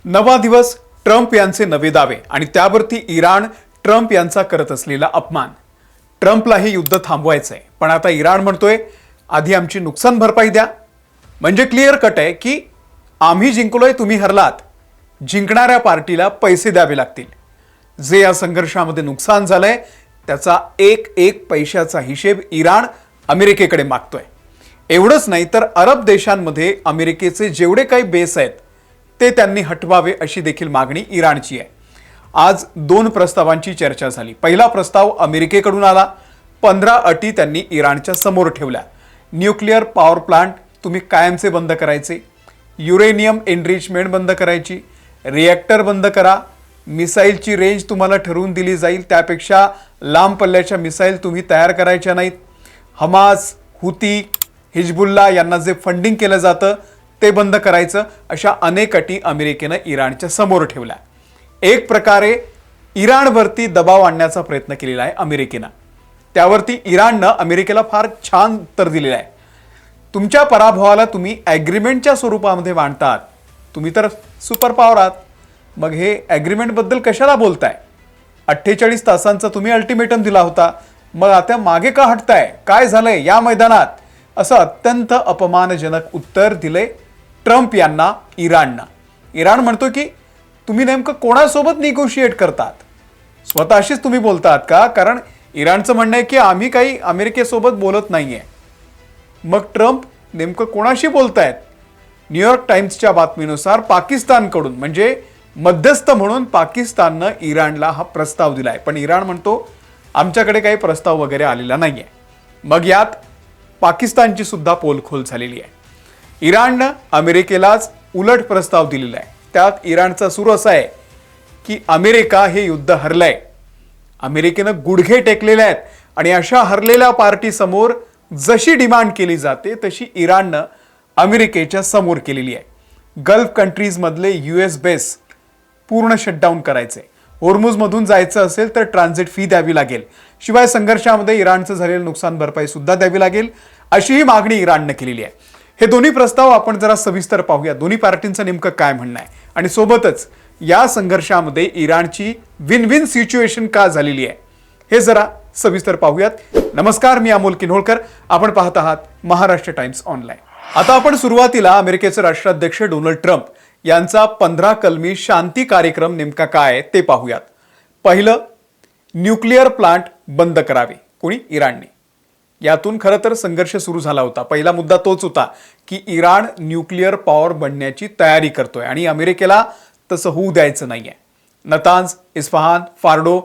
नवा दिवस, ट्रम्प यांचे नवे दावे आणि त्यावरती इराण ट्रम्प यांचा करत असलेला अपमान. ट्रम्पला हे युद्ध थांबवायचंय, पण आता इराण म्हणतोय आधी आमची नुकसान भरपाई द्या. म्हणजे क्लिअर कट आहे की आम्ही जिंकलोय, तुम्ही हरलात. जिंकणाऱ्या पार्टीला पैसे द्यावे लागतील. जे या संघर्षामध्ये नुकसान झालंय त्याचा एक एक पैशाचा हिशेब इराण अमेरिकेकडे मागतोय. एवढंच नाही तर अरब देशांमध्ये अमेरिकेचे जेवढे काही बेस आहेत ते त्यांनी हटवावे अशी देखील मागणी इराणची आहे. आज दोन प्रस्तावांची चर्चा झाली. पहिला प्रस्ताव अमेरिकेकडून आला. 15 अटी त्यांनी इराणच्या समोर ठेवल्या. न्यूक्लिअर पॉवर प्लांट तुम्ही कायमचे बंद करायचे, युरेनियम एनरिचमेंट बंद करायची, रिएक्टर बंद करा, मिसाईलची रेंज तुम्हाला ठरवून दिली जाईल, त्यापेक्षा लांब पल्ल्याच्या मिसाईल तुम्ही तयार करायच्या नाहीत, हमास, हुती, हिजबुल्ला यांना जे फंडिंग केलं जातं ते बंद करायचं, अशा अनेक अटी अमेरिकेनं इराणच्या समोर ठेवल्या. एक प्रकारे इराणवरती दबाव आणण्याचा प्रयत्न केलेला आहे अमेरिकेनं. त्यावरती इराणनं अमेरिकेला फार छान उत्तर दिलेलं आहे. तुमच्या पराभवाला तुम्ही ॲग्रीमेंटच्या स्वरूपामध्ये मांडतात, तुम्ही तर सुपर पॉवर आहात, मग हे ॲग्रीमेंटबद्दल कशाला बोलताय? 48 तासांचा तुम्ही अल्टिमेटम दिला होता, मग आता मागे का हटताय? काय झालंय या मैदानात? असं अत्यंत अपमानजनक उत्तर दिले ट्रम्प यांना इराणनं. इराण म्हणतो की तुम्ही नेमकं कोणासोबत निगोशिएट करतात? स्वतःशीच तुम्ही बोलतात का? कारण इराणचं म्हणणं आहे की आम्ही काही अमेरिकेसोबत बोलत नाहीये. मग ट्रम्प नेमकं कोणाशी बोलतायत? न्यूयॉर्क टाइम्सच्या बातमीनुसार पाकिस्तानकडून, म्हणजे मध्यस्थ म्हणून पाकिस्ताननं इराणला हा प्रस्ताव दिलाय. पण इराण म्हणतो आमच्याकडे काही प्रस्ताव वगैरे आलेला नाहीये. मग यात पाकिस्तानची सुद्धा पोलखोल झालेली आहे. इराणनं अमेरिकेलाच उलट प्रस्ताव दिलेला आहे. त्यात इराणचा सूर असा आहे की अमेरिका हे युद्ध हरलंय, अमेरिकेनं गुडघे टेकलेले आहेत आणि अशा हरलेल्या पार्टी समोर जशी डिमांड केली जाते तशी इराणनं अमेरिकेच्या समोर केलेली आहे. गल्फ कंट्रीज मधले US बेस पूर्ण शटडाऊन करायचे, होर्मुझमधून जायचं असेल तर ट्रान्झिट फी द्यावी लागेल, शिवाय संघर्षामध्ये इराणचं झालेलं नुकसान भरपाई सुद्धा द्यावी लागेल, अशीही मागणी इराणनं केलेली आहे. हे दोन्ही प्रस्ताव आपण जरा सविस्तर पाहूया. दोन्ही पार्टींचं नेमकं काय म्हणणं आहे आणि सोबतच या संघर्षामध्ये इराणची विन विन सिच्युएशन का झालेली आहे हे जरा सविस्तर पाहूयात. नमस्कार, मी अमोल किन्होळकर, आपण पाहत आहात महाराष्ट्र टाइम्स ऑनलाईन. आता आपण सुरुवातीला अमेरिकेचे राष्ट्राध्यक्ष डोनाल्ड ट्रम्प यांचा 15 कलमी शांती कार्यक्रम नेमका काय ते पाहूयात. पहिलं, न्यूक्लिअर प्लांट बंद करावे. कोणी? इराणने. यातून खरं तर संघर्ष सुरू झाला होता. पहिला मुद्दा तोच होता की इराण न्यूक्लिअर पॉवर बनण्याची तयारी करतोय आणि अमेरिकेला तसं होऊ द्यायचं नाहीये. नतांज, इस्फहान, फार्डो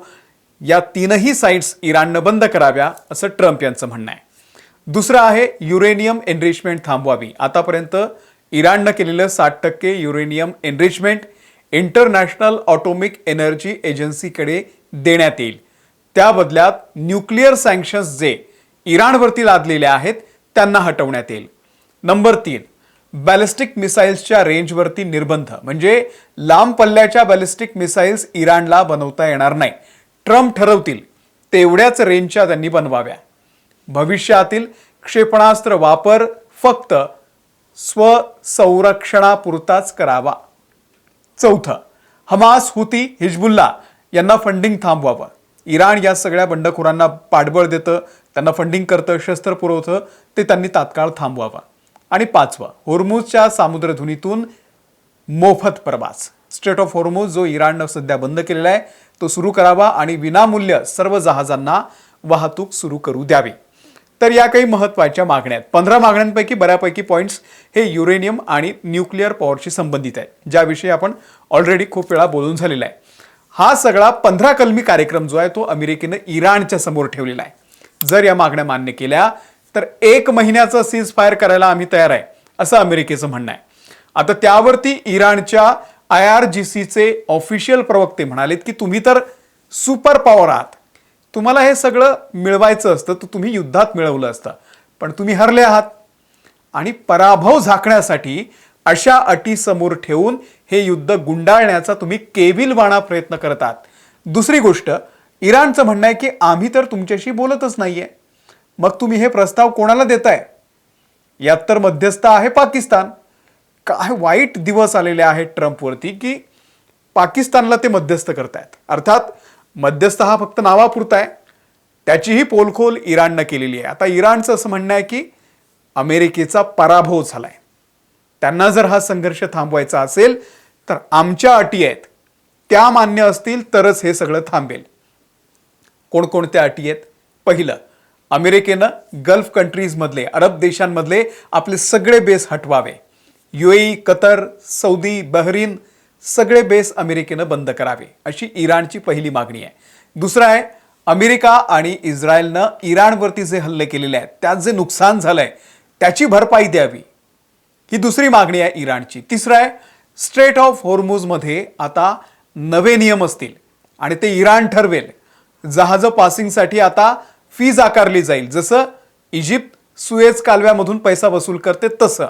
या तीनही साइट्स इराणनं बंद कराव्या असं ट्रम्प यांचं म्हणणं आहे. दुसरं आहे युरेनियम एनरिचमेंट थांबवावी. आतापर्यंत इराणनं केलेलं 60% uranium enrichment international atomic energy एजन्सीकडे देण्यात येईल. त्या बदल्यात न्यूक्लिअर सँक्शन्स जे इराणवरती लादलेले आहेत त्यांना हटवण्यात येईल. नंबर 3, बॅलिस्टिक मिसाईल्सच्या रेंजवरती निर्बंध, म्हणजे लांब पल्ल्याच्या बॅलिस्टिक मिसाईल्स इराणला बनवता येणार नाही. ट्रम्प ठरवतील तेवढ्याच रेंजच्या त्यांनी बनवाव्या. भविष्यातील क्षेपणास्त्र वापर फक्त स्वसंरक्षणापुरताच करावा. चौथं, हमास, हुती, हिजबुल्ला यांना फंडिंग थांबवावं. इराण या सगळ्या बंडखोरांना पाठबळ देतं, त्यांना फंडिंग करतं, शस्त्र पुरवतं, ते त्यांनी तात्काळ थांबवावं. आणि 5वं, होर्मुझच्या सामुद्रधुनीतून मोफत प्रवास, स्ट्रेट ऑफ होर्मुझ जो इराणनं सध्या बंद केलेला आहे तो सुरू करावा आणि विनामूल्य सर्व जहाजांना वाहतूक सुरू करू द्यावी. तर या काही महत्त्वाच्या मागण्या आहेत. 15 मागण्यांपैकी बऱ्यापैकी पॉईंट्स हे युरेनियम आणि न्यूक्लिअर पॉवरशी संबंधित आहेत, ज्याविषयी आपण ऑलरेडी खूप वेळा बोलून झालेला आहे. हा सगळा 15 कलमी कार्यक्रम जो आहे तो अमेरिकेनं इराणच्या समोर ठेवलेला आहे. जर या मागण्या मान्य केल्या तर 1 महिन्याचं सीज फायर करायला आम्ही तयार आहे असं अमेरिकेचं म्हणणं आहे. आता त्यावरती इराणच्या IRGCचे ऑफिशियल प्रवक्ते म्हणालेत की तुम्ही तर सुपर पॉवर आहात, तुम्हाला हे सगळं मिळवायचं असतं तर तुम्ही युद्धात मिळवलं असतं, पण तुम्ही हरले आहात आणि पराभव झाकण्यासाठी अशा अटी समोर ठेवून हे युद्ध गुंडाळण्याचा तुम्ही केविलवाणा प्रयत्न करतात. दुसरी गोष्ट, इराणचं म्हणणं आहे की आम्ही तर तुमच्याशी बोलतच नाहीये, मग तुम्ही हे प्रस्ताव कोणाला देताय? यात तर मध्यस्थ आहे पाकिस्तान. काय वाईट दिवस आलेले आहेत ट्रम्पवरती की पाकिस्तानला ते मध्यस्थ करतायत. अर्थात मध्यस्थ हा फक्त नावापुरता आहे, त्याचीही पोलखोल इराणनं केलेली आहे. आता इराणचं असं म्हणणं आहे की अमेरिकेचा पराभव झालाय, त्यांना जर हा संघर्ष थांबवायचा असेल तर आमच्या अटी आहेत त्या मान्य असतील तरच हे सगळं थांबेल. कोणकोणत्या अटी आहेत? पहिलं, अमेरिकेनं गल्फ कंट्रीजमधले, अरब देशांमधले आपले सगळे बेस हटवावे. UAE, कतर, सौदी, बहरीन सगळे बेस अमेरिकेनं बंद करावे, अशी इराणची पहिली मागणी आहे. दुसरं आहे, अमेरिका आणि इस्रायलनं इराणवरती जे हल्ले केलेले आहेत त्यात जे नुकसान झालंय त्याची भरपाई द्यावी, ही दुसरी मागणी आहे इराणची. तिसरं आहे, स्ट्रेट ऑफ होर्मुझमध्ये आता नवे नियम असतील आणि ते इराण ठरवेल. जहाजं पासिंगसाठी आता फीज आकारली जाईल, जसं इजिप्त सुएझ कालव्यामधून पैसा वसूल करते तसं.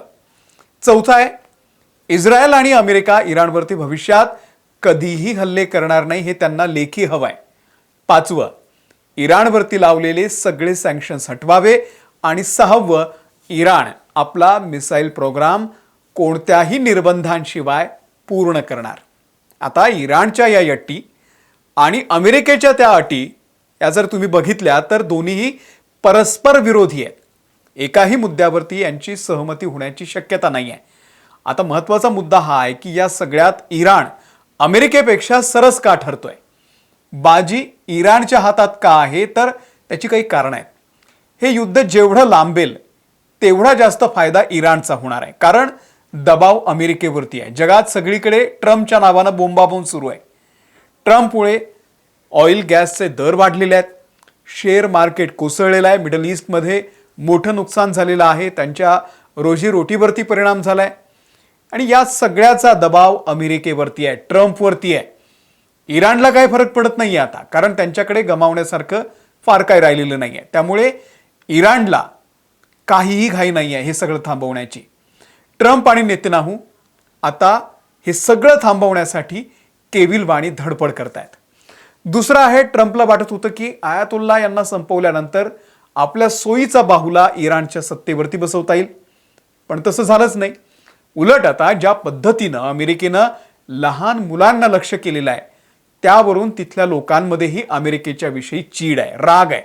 चौथा आहे, इस्रायल आणि अमेरिका इराणवरती भविष्यात कधीही हल्ले करणार नाही हे त्यांना लेखी हवंय. पाचवं, इराणवरती लावलेले सगळे सँक्शन्स हटवावे. आणि सहावं, इराण आपला मिसाईल प्रोग्राम कोणत्याही निर्बंधांशिवाय पूर्ण करणार. आता इराणच्या या अटी आणि अमेरिकेच्या त्या अटी या जर तुम्ही बघितल्या तर दोन्हीही परस्पर विरोधी आहेत. एकाही मुद्द्यावरती यांची सहमती होण्याची शक्यता नाही आहे. आता महत्त्वाचा मुद्दा हा आहे की या सगळ्यात इराण अमेरिकेपेक्षा सरस का ठरतोय? बाजी इराणच्या हातात का आहे? तर त्याची काही कारण आहेत. हे युद्ध जेवढं लांबेल तेवढा जास्त फायदा इराणचा होणार आहे, कारण दबाव अमेरिकेवरती आहे. जगात सगळीकडे ट्रम्पच्या नावानं बोंबाबोंब सुरू आहे. ट्रम्पमुळे ऑइल गॅसचे दर वाढलेले आहेत, शेअर मार्केट कोसळलेलं आहे, मिडल ईस्टमध्ये मोठं नुकसान झालेलं आहे, त्यांच्या रोजीरोटीवरती परिणाम झालाय आणि या सगळ्याचा दबाव अमेरिकेवरती आहे, ट्रम्पवरती आहे. इराणला काही फरक पडत नाहीये आता, कारण त्यांच्याकडे गमावण्यासारखं फार काही राहिलेलं नाहीये. त्यामुळे इराणला काहीही घाई नाही आहे हे सगळं थांबवण्याची. ट्रम्प आणि नेतन्याहू आता हे सगळं थांबवण्यासाठी केविलवाणी धडपड करतायत. दुसरं आहे, ट्रम्पला वाटत होतं की आयातुल्ला यांना संपवल्यानंतर आपल्या सोयीचा बाहुला इराणच्या सत्तेवरती बसवता येईल, पण तसं झालंच नाही. उलट आता ज्या पद्धतीनं अमेरिकेनं लहान मुलांना लक्ष्य केलेलं आहे त्यावरून तिथल्या लोकांमध्येही अमेरिकेच्या विषयी चीड आहे, राग आहे.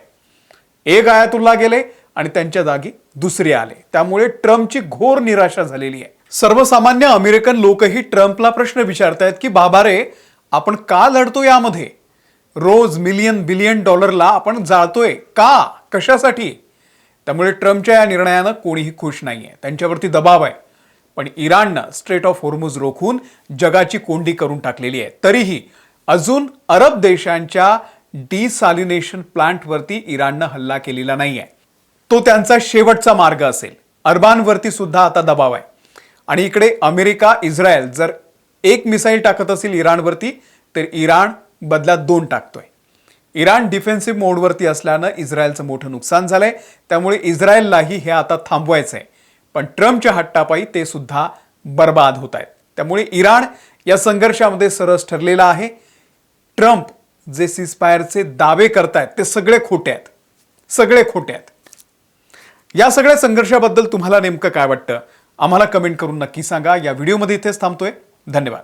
एक आयातुल्ला गेले आणि त्यांच्या जागी दुसरे आले, त्यामुळे ट्रम्पची घोर निराशा झालेली आहे. सर्वसामान्य अमेरिकन लोकही ट्रम्पला प्रश्न विचारतायत की बाबा रे, आपण का लढतो यामध्ये? रोज मिलियन बिलियन डॉलरला आपण जाळतोय का? कशासाठी? त्यामुळे ट्रम्पच्या या निर्णयानं कोणीही खुश नाहीये, त्यांच्यावरती दबाव आहे. पण इराणनं स्ट्रेट ऑफ होर्मुझ रोखून जगाची कोंडी करून टाकलेली आहे. तरीही अजून अरब देशांच्या डिसॅलिनेशन प्लांटवरती इराणनं हल्ला केलेला नाहीये. तो त्यांचा शेवटचा मार्ग असेल. अरबांवरती सुद्धा आता दबाव आहे आणि इकडे अमेरिका, इस्रायल जर एक मिसाईल टाकत असेल इराणवरती तर इराण बदल्यात 2 टाकतोय. इराण डिफेन्सिव्ह मोडवरती असल्यानं इस्रायलचं मोठं नुकसान झालंय, त्यामुळे इस्रायललाही हे आता थांबवायचं आहे. पण ट्रम्पच्या हट्टापायी ते सुद्धा बर्बाद होत आहेत. त्यामुळे इराण या संघर्षामध्ये सरस ठरलेला आहे. ट्रम्प जे सीजफायरचे दावे करतायत ते सगळे खोटे आहेत, सगळे खोटे आहेत. या सगळ्या संघर्षाबद्दल तुम्हाला नेमकं काय वाटतं? आम्हाला कमेंट करून नक्की सांगा. या व्हिडिओमध्ये इथेच थांबतोय. धन्यवाद.